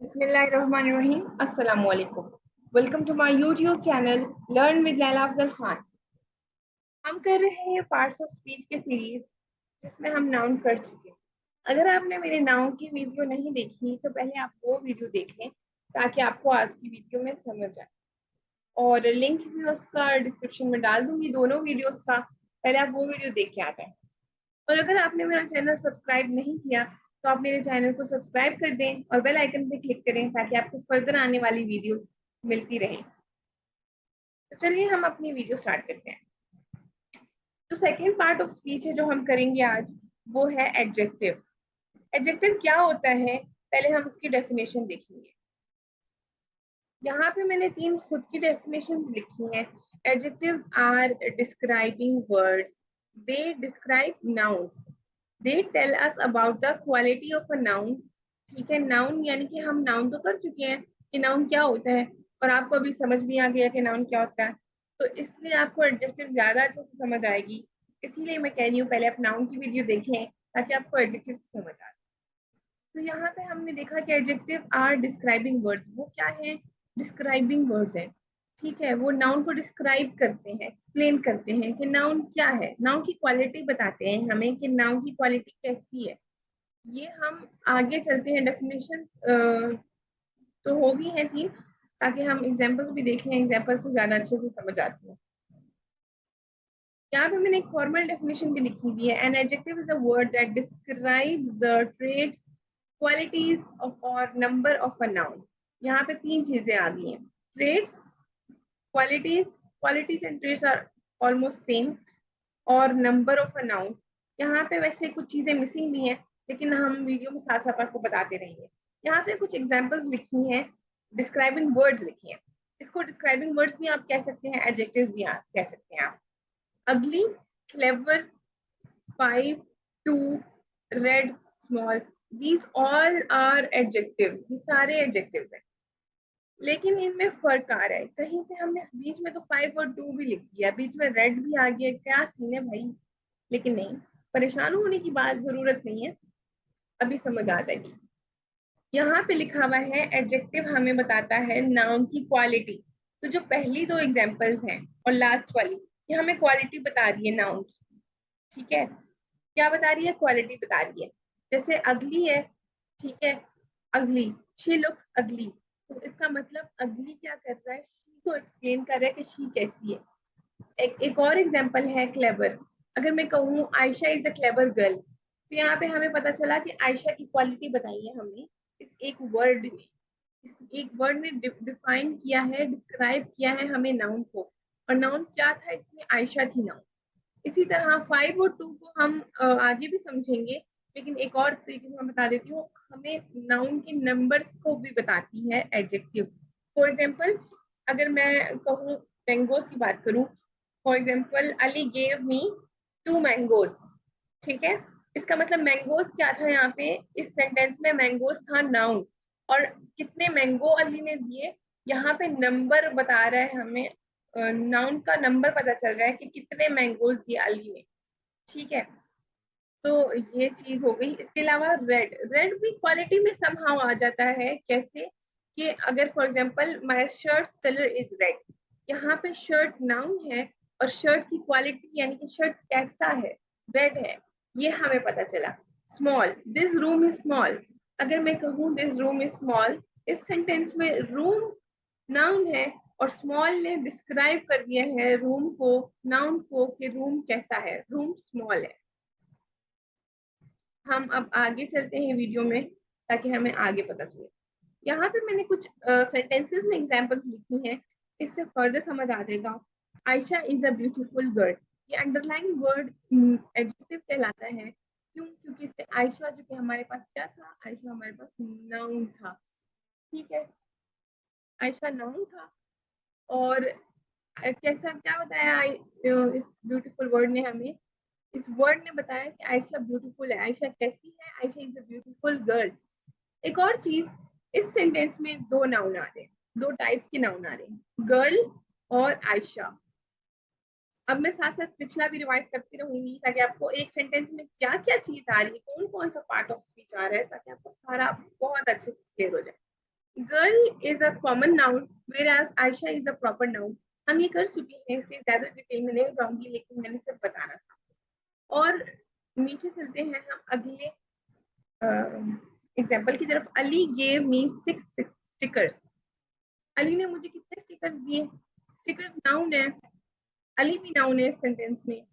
बिस्मिल्लाहिर्रहमानिर्रहीम। अस्सलाम वालेकुम। Welcome to my YouTube channel learn with Laila Afzal Khan. हम कर रहे हैं पार्ट्स ऑफ स्पीच के सीरीज जिसमें हम नाउन कर चुके हैं। अगर आपने मेरे नाउन की वीडियो नहीं देखी तो पहले आप वो वीडियो देख लें ताकि आपको आज की वीडियो में समझ आए, और लिंक भी उसका डिस्क्रिप्शन में डाल दूंगी, दोनों वीडियोस का। पहले आप वो वीडियो देख के आ जाए। और अगर आपने मेरा चैनल सब्सक्राइब नहीं किया तो आप मेरे चैनल को सब्सक्राइब कर दें और बेल आइकन पे क्लिक करें ताकि आपको फर्दर आने वाली वीडियोस मिलती रहे। तो चलिए हम अपनी वीडियो स्टार्ट करते हैं। तो सेकेंड पार्ट ऑफ स्पीच है जो हम करेंगे आज, वो है एडजेक्टिव। एडजेक्टिव क्या होता है, पहले हम उसकी डेफिनेशन देखेंगे। यहाँ पे मैंने 3 खुद की डेफिनेशंस लिखी हैं। Adjectives are describing words, they describe nouns, they tell us about the quality of a noun. ठीक है, नाउन यानी कि हम नाउन तो कर चुके हैं कि नाउन क्या होता है, और आपको अभी समझ भी आ गया कि नाउन क्या होता है, तो इसलिए आपको एडजेक्टिव ज्यादा अच्छे से समझ आएगी। इसलिए मैं कह रही हूँ पहले आप नाउन की वीडियो देखें ताकि आपको एडजेक्टिव समझ आ जाए। तो यहाँ पे हमने देखा कि एडजेक्टिव आर डिस्क्राइबिंग वर्ड्स, वो क्या है, डिस्क्राइबिंग वर्ड्स है। ठीक है, वो नाउन को डिस्क्राइब करते हैं, एक्सप्लेन करते हैं कि नाउन क्या है, नाउन की क्वालिटी बताते हैं हमें कि नाउन की क्वालिटी कैसी है। ये हम आगे चलते हैं डेफिनेशंस तो हो गई हैं 3, ताकि हम एग्जांपल्स भी देखें, एग्जांपल्स से ज्यादा अच्छे से समझ आती है। यहाँ पे मैंने एक फॉर्मल डेफिनेशन भी लिखी हुई है। An adjective is a word that describes the traits, qualities of or number of a noun. यहाँ पे 3 चीजें आ गई हैं, traits, qualities, qualities and traits are almost same, और नंबर ऑफ अ नाउन। यहाँ पे वैसे कुछ चीजें मिसिंग भी हैं, लेकिन हम वीडियो में साथ साथ आपको बताते रहेंगे। यहाँ पे कुछ एग्जांपल्स लिखी हैं, डिस्क्राइबिंग वर्ड्स लिखी हैं। इसको डिस्क्राइबिंग वर्ड्स भी आप कह सकते हैं, एडजेक्टिव्स भी आप कह सकते हैं। आप ugly, clever, 5, 2, red, small, these all are adjectives। ये सारे adjectives हैं, लेकिन इनमें फर्क आ रहा है। कहीं पे हमने बीच में तो 5 और 2 भी लिख दिया, बीच में रेड भी आ गया, क्या सीन है भाई। लेकिन नहीं, परेशान होने की बात जरूरत नहीं है, अभी समझ आ जाएगी। यहाँ पे लिखा हुआ है एडजेक्टिव हमें बताता है नाउन की क्वालिटी। तो जो पहली 2 एग्जांपल्स हैं और लास्ट वाली, ये हमें क्वालिटी बता रही है नाउन की। ठीक है, क्या बता रही है, क्वालिटी बता रही है। जैसे अगली है, ठीक है, अगली, शी लुक्स अगली, तो इसका मतलब अगली क्या कर रहा है, शी को एक्सप्लेन कर रहा है कि शी कैसी है। एक और एग्जांपल है क्लेवर। अगर मैं कहूँ Ayesha is a clever girl, तो यहाँ पे हमें पता चला कि आयशा की क्वालिटी बताई है हमने इस एक वर्ड ने। इस एक वर्ड ने डिफाइन किया है, डिस्क्राइब किया है हमें नाउन को, और नाउन क्या था, इसमें आयशा थी नाउन। इसी तरह 5 और 2 को हम आगे भी समझेंगे, लेकिन एक और तरीके से मैं बता देती हूँ, हमें नाउन के नंबर्स को भी बताती है एडजेक्टिव। फॉर एग्जाम्पल, अगर मैं कहूँ मैंगोज की बात करूँ, for example Ali gave me 2 mangoes. ठीक है, इसका मतलब मैंगोज क्या था, यहाँ पे इस सेंटेंस में मैंगोज था नाउन, और कितने मैंगो अली ने दिए, यहाँ पे नंबर बता रहा है हमें, नाउन का नंबर पता चल रहा है कि कितने मैंगोज दिए अली ने। ठीक है, तो ये चीज हो गई। इसके अलावा रेड, रेड भी क्वालिटी में समहाउ आ जाता है। कैसे कि अगर for example my shirts colour is red, यहाँ पे शर्ट नाउन है और शर्ट की क्वालिटी यानी कि शर्ट कैसा है, रेड है, ये हमें पता चला। Small, this room is small, अगर मैं कहूँ दिस रूम इज स्मॉल, इस सेंटेंस में रूम नाउन है और स्मॉल ने डिस्क्राइब कर दिया है रूम को, नाउन को, कि रूम कैसा है, रूम स्मॉल है। हम अब आगे चलते हैं वीडियो में ताकि हमें आगे पता चले। यहाँ पे मैंने कुछ सेंटेंसेस में एग्जांपल्स लिखी हैं, इससे फर्दर समझ आ जाएगा। Ayesha is a beautiful girl, ये अंडरलाइन वर्ड एडजेक्टिव कहलाता है। क्यों, क्योंकि इससे आयशा जो कि हमारे पास क्या था, आयशा हमारे पास नाउन था। ठीक है, आयशा नाउन था, और कैसा क्या बताया इस ब्यूटीफुल वर्ड ने हमें, इस वर्ड ने बताया कि आयशा ब्यूटीफुल है। आयशा कैसी है, Ayesha is a beautiful girl. एक और चीज, इस सेंटेंस में 2 नाउन आ रहे हैं, 2 टाइप्स के नाउन आ रहे हैं, गर्ल और आयशा। अब मैं साथ साथ पिछला भी रिवाइज करती रहूंगी ताकि आपको एक सेंटेंस में क्या क्या चीज आ रही है, कौन कौन सा पार्ट ऑफ स्पीच आ रहा है, ताकि आपको सारा बहुत अच्छे से क्लियर हो जाए। Girl is a common noun whereas Ayesha is a proper noun. हम ये कर चुके हैं, इसलिए ज्यादा डिटेल में नहीं जाऊंगी, लेकिन मैंने सिर्फ बताना था। और नीचे चलते हैं हम अगले एग्जाम्पल की तरफ। Ali gave me 6 stickers. Ali ने मुझे कितने स्टिकर्स दिए? स्टिकर्स नाउन है, अली भी नाउन है इस सेंटेंस में।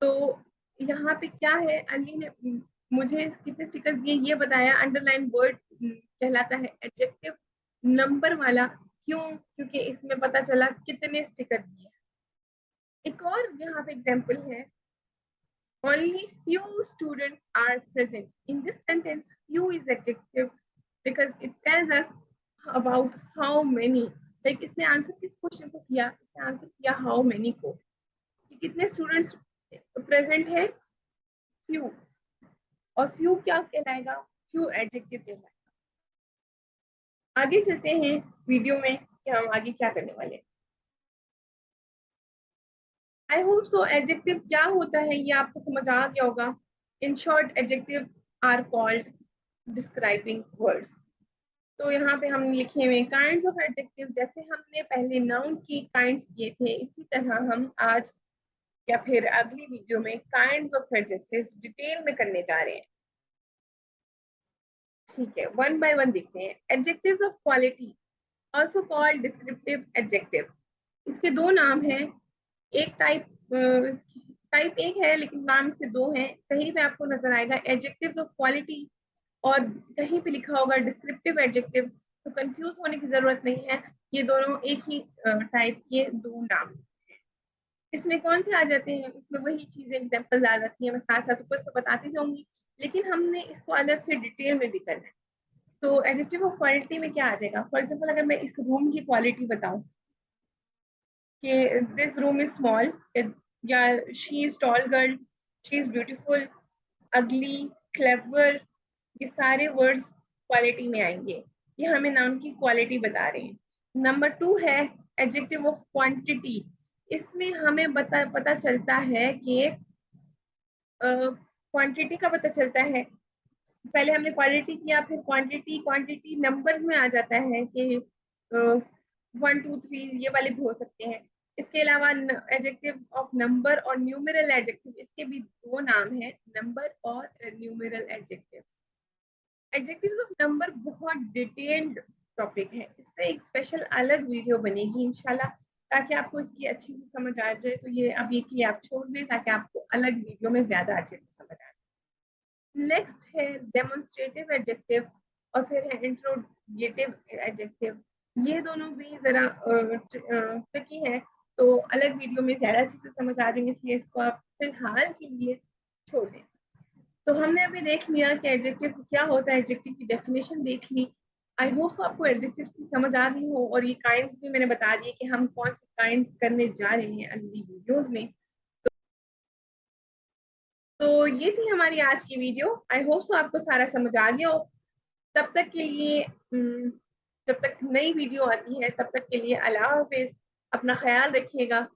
तो यहाँ पे क्या है, अली ने मुझे कितने स्टिकर्स दिए ये बताया। अंडरलाइन वर्ड कहलाता है एडजेक्टिव नंबर वाला। क्यों? क्योंकि इसमें पता चला कितने स्टिकर दिए। एक और यहाँ पे एग्जाम्पल है, only few students are present. In this sentence, few is adjective because it tells us about how many. Like इसने आंसर किस क्वेश्चन को किया? इसने आंसर किया how many को, कि कितने स्टूडेंट्स प्रेजेंट है? few। और few क्या कहलाएगा? few एडजेक्टिव कहलाएगा। आगे चलते हैं वीडियो में कि हम आगे क्या करने वाले हैं। आई होप सो एडजेक्टिव क्या होता है ये आपको समझ आ गया होगा। In short adjectives are called describing words. तो यहाँ पे हम लिखे हुए काइंड्स ऑफ एडजेक्टिव, जैसे हमने पहले नाउन की काइंड्स किए थे, इसी तरह हम आज या फिर अगली वीडियो में काइंड्स ऑफ एडजेक्टिव्स डिटेल में करने जा रहे हैं। ठीक है, वन बाय वन देखते हैं। Adjectives of quality also called descriptive adjective. इसके दो नाम हैं। एक टाइप एक है, लेकिन नाम इसके दो हैं। कहीं पे आपको नजर आएगा एडजेक्टिव्स ऑफ क्वालिटी और कहीं पे लिखा होगा डिस्क्रिप्टिव एडजेक्टिव्स, तो कंफ्यूज होने की जरूरत नहीं है। ये दोनों एक ही टाइप के दो नाम। इसमें कौन से आ जाते हैं? इसमें वही चीजें एग्जाम्पल आ जाती है। मैं साथ साथ ऊपर से बताती जाऊंगी, लेकिन हमने इसको अलग से डिटेल में भी करना है। तो एडजेक्टिव ऑफ क्वालिटी में क्या आ जाएगा? फॉर एग्जाम्पल, अगर मैं इस रूम की क्वालिटी बताऊं कि दिस रूम इज स्मॉल, या she is tall girl, she is beautiful, अगली, क्लेवर, ये सारे वर्ड्स क्वालिटी में आएंगे। ये हमें नाउन की क्वालिटी बता रहे हैं। नंबर 2 है एडजेक्टिव ऑफ क्वांटिटी। इसमें हमें पता चलता है कि क्वांटिटी का पता चलता है। पहले हमने क्वालिटी किया, फिर क्वांटिटी। क्वांटिटी नंबर्स में आ जाता है कि 1 2 3 ये वाले भी हो सकते हैं। इसके अलावा एडजेक्टिव्स ऑफ नंबर और न्यूमेरल एडजेक्टिव, इसके भी दो नाम हैं, नंबर और numeral adjective. Adjectives of number बहुत डिटेल्ड टॉपिक है, इस पर एक स्पेशल अलग वीडियो बनेगी इंशाल्लाह, ताकि आपको इसकी अच्छी से समझ आ जाए। तो ये अब ये कि आप छोड़ दें ताकि आपको अलग वीडियो में ज्यादा अच्छे से समझ आ जाए। नेक्स्ट है डेमोन्स्ट्रेटिव एडजेक्टिव्स और फिर है इंट्रोगेटिव एडजेक्टिव। ये दोनों भी जरा ट्रिकी है, तो अलग वीडियो में ज्यादा अच्छे से समझ आ जाएंगे, इसलिए इसको आप फिलहाल के लिए छोड़ दें। तो हमने अभी देख लिया कि एडजेक्टिव क्या होता है, एडजेक्टिव की डेफिनेशन देख ली। आई होप आपको एडजेक्टिव की समझ आ रही हो, और ये काइंड्स भी मैंने बता दिए कि हम कौन से काइंड्स करने जा रहे हैं अगली वीडियोस में। तो ये थी हमारी आज की वीडियो। आई होप सो आपको सारा समझ आ गया हो। तब तक के लिए जब तक नई वीडियो आती है, तब तक के लिए अल्लाह हाफिज। अपना ख्याल रखिएगा।